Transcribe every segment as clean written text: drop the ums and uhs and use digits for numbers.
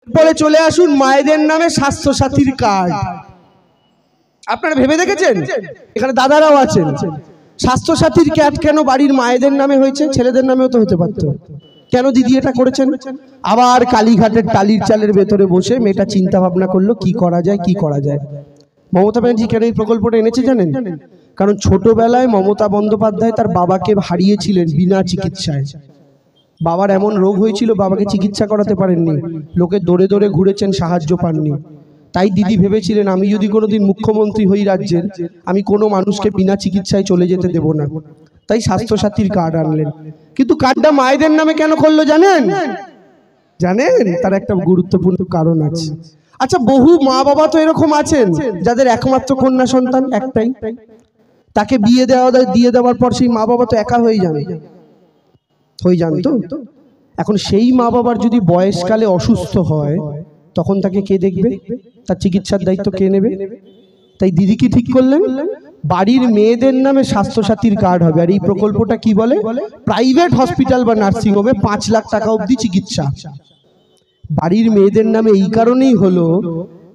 পরে চলে আসুন মায়েদের নামে স্বাস্থ্যসাথীর কার্ড। আপনারা ভেবে দেখেছেন? এখানে দাদারাও আছেন। স্বাস্থ্যসাথীর কার্ড কেন বাড়ির মায়েদের নামে হয়েছে? ছেলেদের নামেও তো হতে পারত। কেন দিদি এটা করেছেন? আবার কালীঘাটের টালির চালের ভেতরে বসে মেয়েটা চিন্তা ভাবনা করলো কি করা যায়, কি করা যায়। মমতা ব্যানার্জি কেন এই প্রকল্পটা এনেছে জানেন? কারণ ছোটবেলায় মমতা বন্দ্যোপাধ্যায় তার বাবাকে হারিয়েছিলেন বিনা চিকিৎসায়। বাবার এমন রোগ হয়েছিল, বাবাকে চিকিৎসা করাতে পারেননি, লোকে দৌড়ে দৌড়ে ঘুরেছেন, সাহায্য পাননি। তাই দিদি ভেবেছিলেন আমি যদি কোনোদিন মুখ্যমন্ত্রী হই রাজ্যের, আমি কোনো মানুষকে বিনা চিকিৎসায় চলে যেতে দেব না। তাই স্বাস্থ্যসাথীর কার্ড আনলেন। কিন্তু কার্ডটা মায়েদের নামে কেন করলো জানেন? জানেন তার একটা গুরুত্বপূর্ণ কারণ আছে। আচ্ছা, বহু মা বাবা তো এরকম আছেন যাদের একমাত্র কন্যা সন্তান একটাই, তাকে বিয়ে দিয়ে দেওয়ার পর সেই মা বাবা তো একা হয়ে যান তো। এখন সেই মা বাবার যদি বয়সকালে অসুস্থ হয়, তখন তাকে কে দেখবে? তার চিকিৎসার দায়িত্ব কে নেবে? তাই দিদি কি ঠিক করলেন? বাড়ির মেয়েদের নামে স্বাস্থ্যসাথীর কার্ড হবে। আর এই প্রকল্পটা কি বলে? প্রাইভেট হসপিটাল বা নার্সিং হোমে 5 লাখ টাকা অবধি চিকিৎসা। বাড়ির মেয়েদের নামে এই কারণেই হলো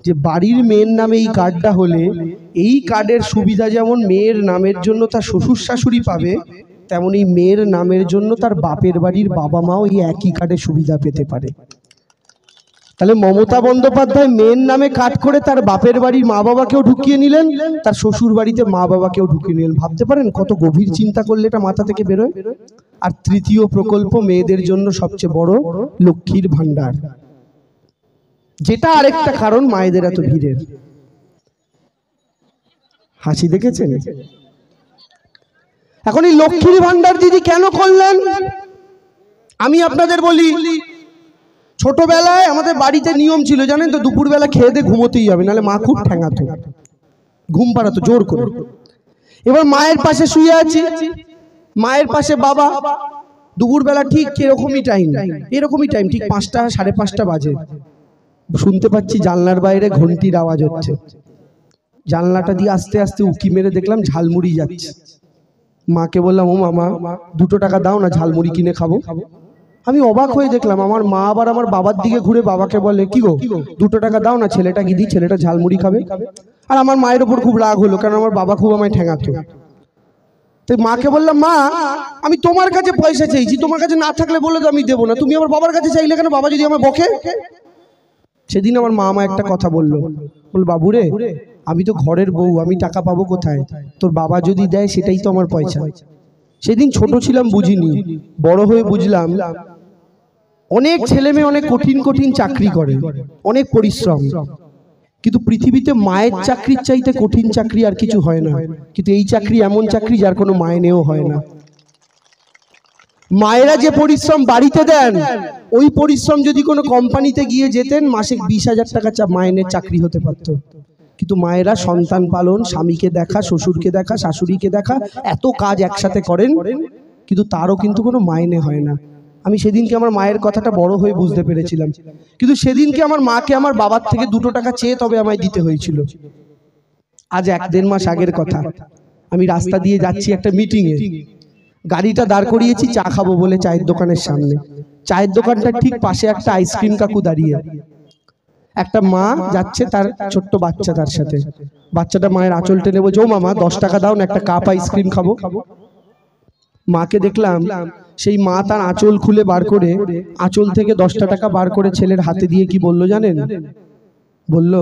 যে বাড়ির মেয়ের নামে এই কার্ডটা হলে এই কার্ডের সুবিধা যেমন মেয়ের নামের জন্য তার শ্বশুর শাশুড়ি পাবে, তেমন এই মেয়ের নামের জন্য তার বাপের বাড়ির বাবা মাও এই একই কার্ডের সুবিধা পেতে পারে। তাহলে মমতা বন্দ্যোপাধ্যায় মেয়ের নামে কার্ড করে তার বাপের বাড়ির মা বাবাকেও ঢুকিয়ে নিলেন, তার শ্বশুর বাড়িতে মা বাবাকেও ঢুকিয়ে নিলেন। ভাবতে পারেন কত গভীর চিন্তা করলে এটা মাথা থেকে বেরোয়। আর তৃতীয় প্রকল্প মেয়েদের জন্য সবচেয়ে বড়, লক্ষ্মীর ভান্ডার, যেটা আরেকটা কারণ মায়েদের এত ভিড়ের। হাসি দেখেছেন? এখন এই লক্ষ্মীর ভান্ডার দিদি কেন করলেন আমি আপনাদের বলি। ছোটবেলায় আমাদের বাড়িতে নিয়ম ছিল জানেন তো, দুপুরবেলা খেয়ে দিয়ে ঘুমোতেই হবে, নাহলে মা খুব ঠ্যাঙাতো, ঘুম পাড়াতো জোর করে। এবার মায়ের পাশে শুয়ে আছি, মায়ের পাশে বাবা। দুপুরবেলা ঠিক এরকমই টাইম ঠিক 5টা 5:30 বাজে। শুনতে পাচ্ছি জানলার বাইরে ঘন্টির আওয়াজ হচ্ছে। জানলাটা দিয়ে আস্তে আস্তে উকি মেরে দেখলাম ঝালমুড়ি যাচ্ছে। মাকে বললাম, ও মামা 2 টাকা দাও না, ঝালমুড়ি কিনে খাবো। আমি অবাক হয়ে দেখলাম আমার মা আবার আমার বাবার দিকে ঘুরে বাবাকে বলে, কি গো 2 টাকা দাও না, ছেলেটা কি দিই, ছেলেটা ঝালমুড়ি খাবে। আর আমার মায়ের ওপর খুব রাগ হলো, কারণ আমার বাবা খুব আমায় ঠেঙাতো। তাই মাকে বললাম, মা আমি তোমার কাছে পয়সা চাইছি, তোমার কাছে না থাকলে বলে তো আমি দেবো না, তুমি আমার বাবার কাছে চাইলে কেন? বাবা যদি আমার বকে। সেদিন আমার মা আমায় একটা কথা বলল, বাবুরে আমি তো ঘরের বউ, আমি টাকা পাবো কোথায়? তোর বাবা যদি দেয় সেটাই তো আমার পয়সা। সেদিন ছোট ছিলাম, বুঝিনি। বড় হয়ে বুঝলাম অনেক ছেলে মেয়ে অনেক কঠিন কঠিন চাকরি করে, অনেক পরিশ্রম, কিন্তু পৃথিবীতে মায়ের চাকরির চাইতে কঠিন চাকরি আর কিছু হয় না। কিন্তু এই চাকরি এমন চাকরি যার কোনো মাইনেও হয় না। মায়েরা যে পরিশ্রম বাড়িতে দেন, ওই পরিশ্রম যদি কোনো কোম্পানিতে গিয়ে যেতেন, মাসে 20,000 টাকা মাইনের চাকরি হতে পারত। কিন্তু মায়েরা সন্তান পালন, স্বামীকে দেখা, শ্বশুরকে দেখা, শাশুড়িকে দেখা, এত কাজ একসাথে করেন, কিন্তু তারও কিন্তু কোনো মাইনে হয় না। আমি সেদিনকে আমার মায়ের কথাটা বড় হয়ে বুঝতে পেরেছিলাম। কিন্তু সেদিনকে আমার মাকে আমার বাবার থেকে 2 টাকা চেয়ে তবে আমায় দিতে হয়েছিল। আজ 1-1.5 মাস আগের কথা। আমি রাস্তা দিয়ে যাচ্ছি একটা মিটিংয়ে, গাড়িটা দাঁড় করিয়েছি চা খাবো বলে চায়ের দোকানের সামনে। চায়ের দোকানটার ঠিক পাশে একটা আইসক্রিম কাকু দাঁড়িয়ে। একটা মা যাচ্ছে, তার ছোট্ট বাচ্চা তার সাথে। বাচ্চাটা মায়ের আঁচল টেনে বলছে, ও মামা 10 টাকা দাও না, একটা কাপ আইসক্রিম খাবো। মাকে দেখলাম সেই মা তার আঁচল খুলে বার করে, আঁচল থেকে 10টা টাকা বার করে ছেলের হাতে দিয়ে কি বললো জানেন? বলল,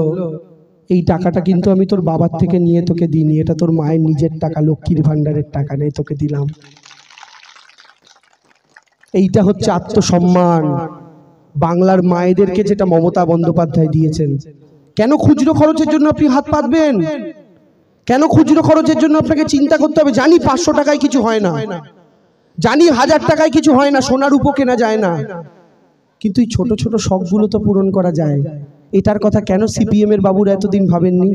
এই টাকাটা কিন্তু আমি তোর বাবার থেকে নিয়ে তোকে দিইনি, এটা তোর মায়ের নিজের টাকা, লক্ষ্মীর ভান্ডারের টাকা, নেই তোকে দিলাম। এইটা হচ্ছে আত্মসম্মান বাংলার মায়েদেরকে, যেটা মমতা বন্দ্যোপাধ্যায় দিয়েছেন। কেন খুচরো খরচের জন্য আপনি হাত পাতবেন? কেন খুচরো খরচের জন্য আপনাকে চিন্তা করতে হবে? জানি 500 টাকায় কিছু হয় না, জানি 1000 টাকায় কিছু হয় না, সোনার উপো কেনা যায় না, কিন্তু এই ছোট ছোট শখগুলো তো পূরণ করা যায়। এটার কথা কেন সিপিএম এর বাবুরা এতদিন ভাবেননি?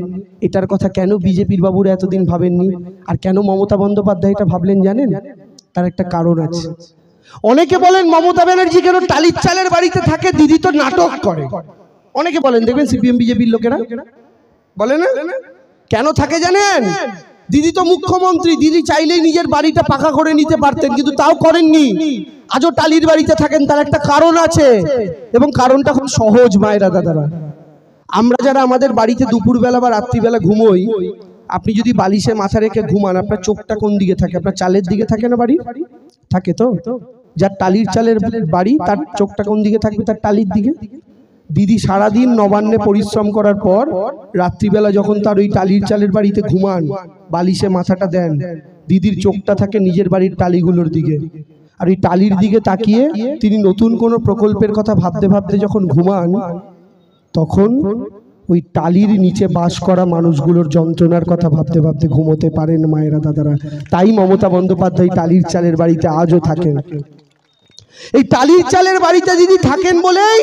এটার কথা কেন বিজেপির বাবুরা এতদিন ভাবেননি? আর কেন মমতা বন্দ্যোপাধ্যায় এটা ভাবলেন জানেন? তার একটা কারণ আছে। অনেকে বলেন মমতা ব্যানার্জি কেন টালির চালের বাড়িতে থাকে, দিদি তো নাটক করে। অনেকে বলেন, দেখবেন সিপিএম বিজেপির লোকেরা বলে না। কেন থাকে জানেন? দিদি তো মুখ্যমন্ত্রী, দিদি চাইলেই নিজের বাড়িটা পাকা করে নিতে পারতেন, কিন্তু তাও করেননি। আজও টালির বাড়িতে থাকেন, তার একটা কারণ আছে, এবং কারণটা খুব সহজ মায়েরা দাদারা। আমরা যারা আমাদের বাড়িতে দুপুরবেলা বা রাত্রিবেলা ঘুমোই, আপনি যদি বালিশে মাথা রেখে ঘুমান, আপনার চোখটা কোন দিকে থাকে? আপনার চালের দিকে থাকে না? বাড়ি থাকে তো। যার টালির চালের বাড়ি, তার চোখটা কোন দিকে থাকবে? তার টালির দিকে। দিদি সারাদিন নবান্নে পরিশ্রম করার পর রাত্রিবেলা যখন তার ওই টালির চালের বাড়িতে ঘুমান, বালিশে মাথাটা দেন, দিদির চোখটা থাকে নিজের বাড়ির টালিগুলোর দিকে। আর ওই টালির দিকে তাকিয়ে তিনি নতুন কোনো প্রকল্পের কথা ভাবতে ভাবতে যখন ঘুমান, তখন ওই টালির নিচে বাস করা মানুষগুলোর যন্ত্রণার কথা ভাবতে ভাবতে ঘুমোতে পারেন মায়েরা দাদারা। তাই মমতা বন্দ্যোপাধ্যায় টালির চালের বাড়িতে আজও থাকেন। এই টালির চালের বাড়িতে দিদি থাকেন বলেই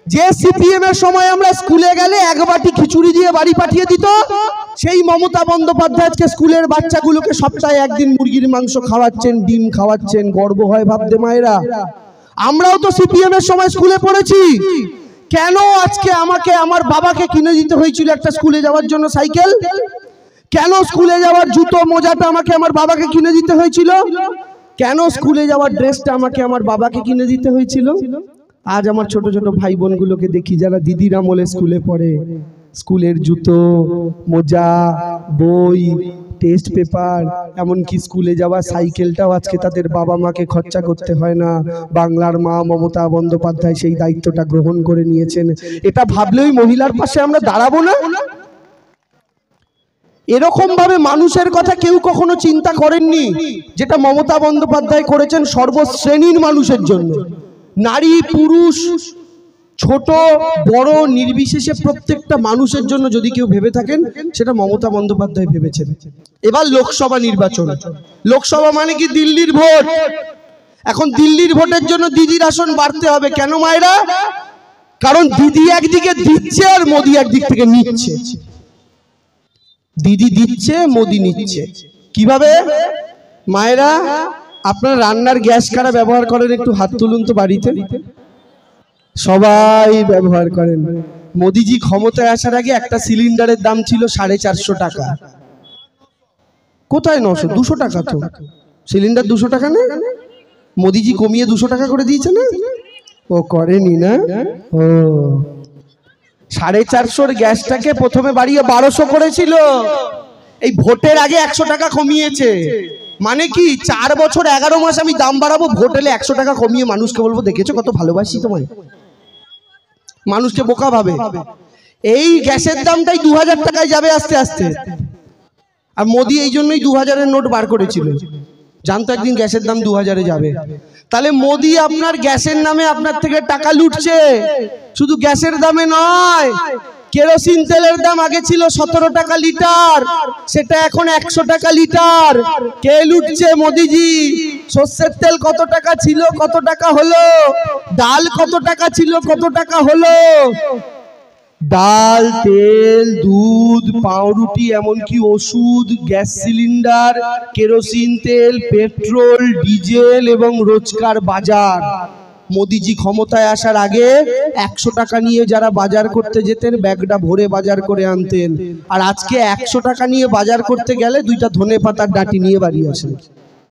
যে সিপিএম এর সময় আমরা স্কুলে গেলে এক বাটি খিচুড়ি দিয়ে বাড়ি পাঠিয়ে দিত, সেই মমতা বন্দ্যোপাধ্যায় আজকে স্কুলের বাচ্চাগুলোকে সপ্তাহে একদিন মুরগির মাংস খাওয়াচ্ছেন, ডিম খাওয়াচ্ছেন। গর্ব হয় ভাবতে মায়েরা। আমরাও তো সিপিএম এর সময় স্কুলে পড়েছি। কেন আজকে আমাকে আমার বাবাকে কিনে দিতে হয়েছিল একটা স্কুলে যাওয়ার জন্য সাইকেল? কেন স্কুলে যাওয়ার জুতো মোজাটা আমাকে আমার বাবাকে কিনে দিতে হয়েছিল? কেন স্কুলে যাওয়ার ড্রেসটা আমাকে আমার বাবাকে কিনে দিতে হয়েছিল? আজ আমার ছোট ছোট ভাই বোনগুলোকে দেখি যারা দিদির আমলে স্কুলে পড়ে, স্কুলের জুতো মোজা বই টেস্ট পেপার এমনকি স্কুলে যাওয়া সাইকেলটাও আজকে তাদের বাবা মাকে খরচা করতে হয় না। বাংলার মা মমতা বন্দ্যোপাধ্যায় সেই দায়িত্বটা গ্রহণ করে নিয়েছেন। এটা ভাবলেই মহিলার পাশে আমরা দাঁড়াবো না? এরকম ভাবে মানুষের কথা কেউ কখনো চিন্তা করেননি যেটা মমতা বন্দ্যোপাধ্যায় করেছেন সর্বশ্রেণীর মানুষের জন্য। নারী পুরুষ ছোট বড় নির্বিশেষে প্রত্যেকটা মানুষের জন্য যদি কেউ ভেবে থাকেন সেটা মমতা বন্দ্যোপাধ্যায় ভেবেছেন। এবার লোকসভা নির্বাচন, লোকসভা মানে কি দিল্লির ভোট। এখন দিল্লির ভোটের জন্য দিদির আসন বাড়তে হবে। কেন মায়েরা? কারণ দিদি একদিকে দিচ্ছে আর মোদি একদিক থেকে নিচ্ছে। দিদি দিচ্ছে, মোদি নিচ্ছে। কিভাবে মায়েরা? আপনারা রান্নার গ্যাস কারা ব্যবহার করেন একটু হাত তুলুন তো বাড়িতে। সবাই ব্যবহার করেন। মোদিজি ক্ষমতায় আসার আগে একটা সিলিন্ডারের দাম ছিল 450 টাকা। কোথায় 900? 200 টাকা তো সিলিন্ডার। 200 টাকা না? মোদিজি কমিয়ে 200 টাকা করে দিয়েছে না? ও করেনি না? ও 450 গ্যাসটাকে প্রথমে বাড়িয়ে 1200 করেছিল। এই ভোটের আগে 100 টাকা কমিয়েছে। মানে কি 4 বছর 11 মাস আমি দাম বাড়াবো, ভোট এলে 100 টাকা কমিয়ে মানুষকে বলবো দেখেছো কত ভালোবাসি তোমায়। মানুষকে বোকা ভাবে। এই গ্যাসের দামটাই 2000 টাকায় যাবে আস্তে আস্তে। আর মোদি এই জন্যই 2000-এর নোট বার করেছিল, জানতো একদিন গ্যাসের দাম 2000-এ যাবে। তাহলে মোদি আপনার গ্যাসের নামে আপনার থেকে টাকা লুটছে। শুধু গ্যাসের দামে নয়, কেরোসিন তেলের দাম আগে ছিল 17 টাকা লিটার, সেটা এখন 100 টাকা লিটার। কে লুটছে? মোদিজি। সর্ষের তেল কত টাকা ছিল, কত টাকা হলো? ডাল কত টাকা ছিল, কত টাকা হলো? ডাল তেল দুধ পাউরুটি এমনকি ওষুধ গ্যাস সিলিন্ডার কেরোসিন তেল পেট্রোল ডিজেল এবং রোজকার বাজার। মোদিজি ক্ষমতায় আসার আগে 100 টাকা নিয়ে যারা বাজার করতে যেতেন ব্যাগটা ভরে বাজার করে আনতেন, আর আজকে 100 টাকা নিয়ে বাজার করতে গেলে 2টা ধনেপাতার ডাঁটি নিয়ে বাড়ি আসেন।